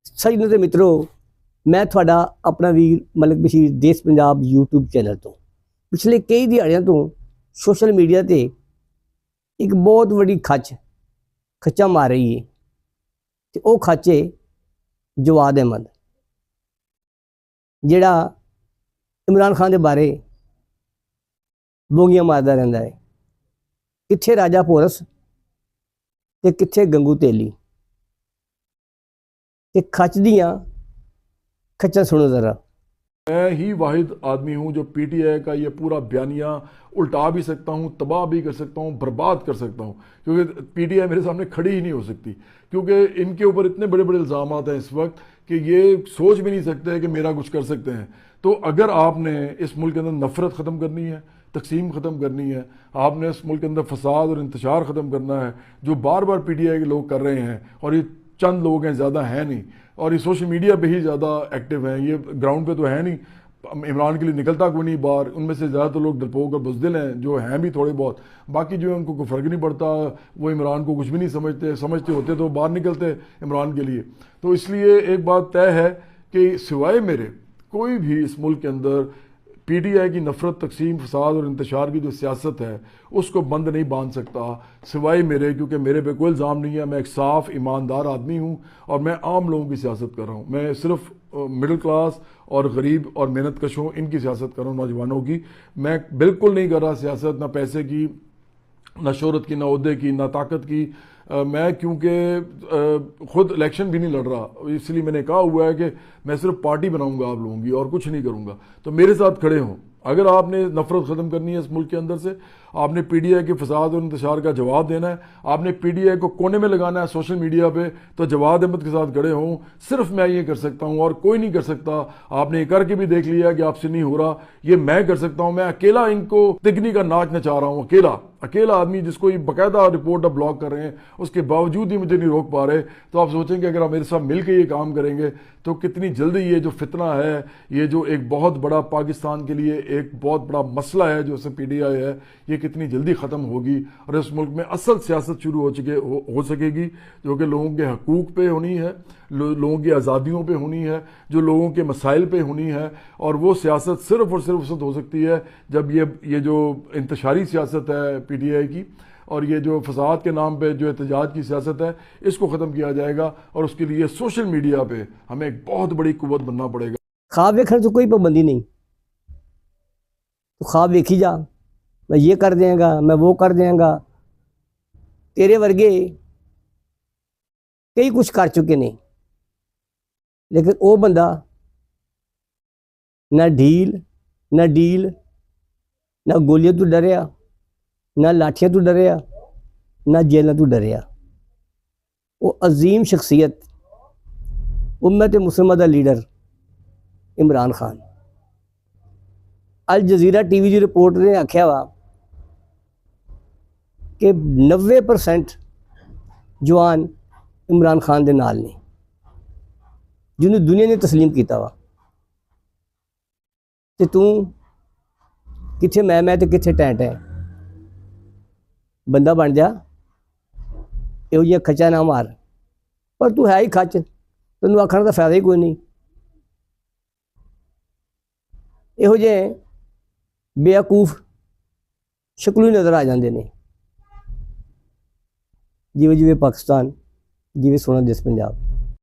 सजनों ते मित्रों, मैं थोड़ा अपना वीर मलिक बशीर देश पंजाब यूट्यूब चैनल तो पिछले कई दिहाड़ियों तो सोशल मीडिया ते एक बहुत बड़ी खच्चा मार रही है। तो वह खच है जवाद अहमद, जिहड़ा इमरान खान के बारे बोंगियां मारदा रहिंदा है। कित्थे राजा पोरस ते कित्थे गंगू तेली। ते खच दियां खच्चां सुनो जरा। मैं ही वाहिद आदमी हूं जो पीटीआई का ये पूरा बयानिया उल्टा भी सकता हूं, तबाह भी कर सकता हूं, बर्बाद कर सकता हूं, क्योंकि पीटीआई मेरे सामने खड़ी ही नहीं हो सकती। क्योंकि इनके ऊपर इतने बड़े बड़े इल्ज़ाम हैं इस वक्त कि ये सोच भी नहीं सकते कि मेरा कुछ कर सकते हैं। तो अगर आपने इस मुल्क के अंदर नफरत ख़त्म करनी है, तकसीम ख़त्म करनी है, आपने इस मुल्क के अंदर फसाद और इंतशार ख़त्म करना है, जो बार बार पीटीआई के लोग कर रहे हैं, और ये चंद लोग हैं, ज़्यादा हैं नहीं, और ये सोशल मीडिया पे ही ज़्यादा एक्टिव हैं, ये ग्राउंड पे तो है नहीं, इमरान के लिए निकलता कोई नहीं बाहर। उनमें से ज़्यादातर लोग डरपोक और बुज़दिल हैं, जो हैं भी थोड़े बहुत, बाकी जो है उनको कोई फ़र्क नहीं पड़ता, वो इमरान को कुछ भी नहीं समझते होते तो बाहर निकलते इमरान के लिए। तो इसलिए एक बात तय है कि सिवाय मेरे कोई भी इस मुल्क के अंदर पीटीआई की नफरत, तकसीम, फसाद और इंतशार की जो सियासत है उसको बंद नहीं बांध सकता सिवाय मेरे, क्योंकि मेरे पे कोई इल्ज़ाम नहीं है। मैं एक साफ़ ईमानदार आदमी हूँ और मैं आम लोगों की सियासत कर रहा हूँ। मैं सिर्फ मिडिल क्लास और गरीब और मेहनत कशों इनकी सियासत कर रहा हूँ, नौजवानों की। मैं बिल्कुल नहीं कर रहा सियासत ना पैसे की, ना शोहरत की, ना ओहदे की, ना ताकत की। मैं क्योंकि खुद इलेक्शन भी नहीं लड़ रहा, इसलिए मैंने कहा हुआ है कि मैं सिर्फ पार्टी बनाऊंगा आप लोगों की और कुछ नहीं करूंगा। तो मेरे साथ खड़े हों। अगर आपने नफरत ख़त्म करनी है इस मुल्क के अंदर से, आपने पीटीआई के फसाद और इंतशार का जवाब देना है, आपने पीटीआई को कोने में लगाना है सोशल मीडिया पे, तो जवाद अहमद के साथ खड़े हों। सिर्फ मैं ये कर सकता हूँ और कोई नहीं कर सकता। आपने ये करके भी देख लिया कि आपसे नहीं हो रहा, ये मैं कर सकता हूँ। मैं अकेला इनको तिगनी का नाच नचा रहा हूँ, अकेला आदमी जिसको ये बाकायदा रिपोर्टर ब्लॉक कर रहे हैं, उसके बावजूद ही मुझे नहीं रोक पा रहे। तो आप सोचेंगे अगर आप मेरे साथ मिलकर ये काम करेंगे तो कितनी जल्दी ये जो फितना है, ये जो एक बहुत बड़ा पाकिस्तान के लिए एक बहुत बड़ा मसला है जो पीटीआई है, ये कितनी जल्दी ख़त्म होगी और इस मुल्क में असल सियासत शुरू हो सकेगी, जो कि लोगों के हकूक़ पे होनी है, लोगों की आज़ादियों पे होनी है, जो लोगों के मसाइल पे होनी है। और वो सियासत सिर्फ और सिर्फ उस वक्त हो सकती है जब ये जो इंतशारी सियासत है पीटीआई की, और ये जो फसाद के नाम पे जो एहतजाज की सियासत है, इसको ख़त्म किया जाएगा। और उसके लिए सोशल मीडिया पे हमें एक बहुत बड़ी कुव्वत बनना पड़ेगा। ख्वाब देखने तो कोई पाबंदी नहीं, तो ख्वाब देखी जा, मैं ये कर देंगा, मैं वो कर देंगा। तेरे वर्गे कई कुछ कर चुके ने, लेकिन वो बंदा ना ढील ना डील, ना गोलियों तो डरिया, ना लाठियां तो डरिया, ना जेलों तो डरिया। वो अजीम शख्सियत, उम्मत मुसलमान का लीडर इमरान खान। अल जजीरा टीवी की रिपोर्ट ने आख्या वा कि 90% जवान इमरान खान के नाल ने, जिन्होंने दुनिया ने तस्लीम किया वा। ते तू किथे मैं ते किथे टैं बंदा बन जा, इहो जिहा खचा ना मार। पर तू है ही खच, तेन आखने का फायदा ही कोई नहीं। इहो जे बेवकूफ शक्लों ही नज़र आ जाते हैं, जिवें जिवें पाकिस्तान, जिवें सोना देश पंजाब।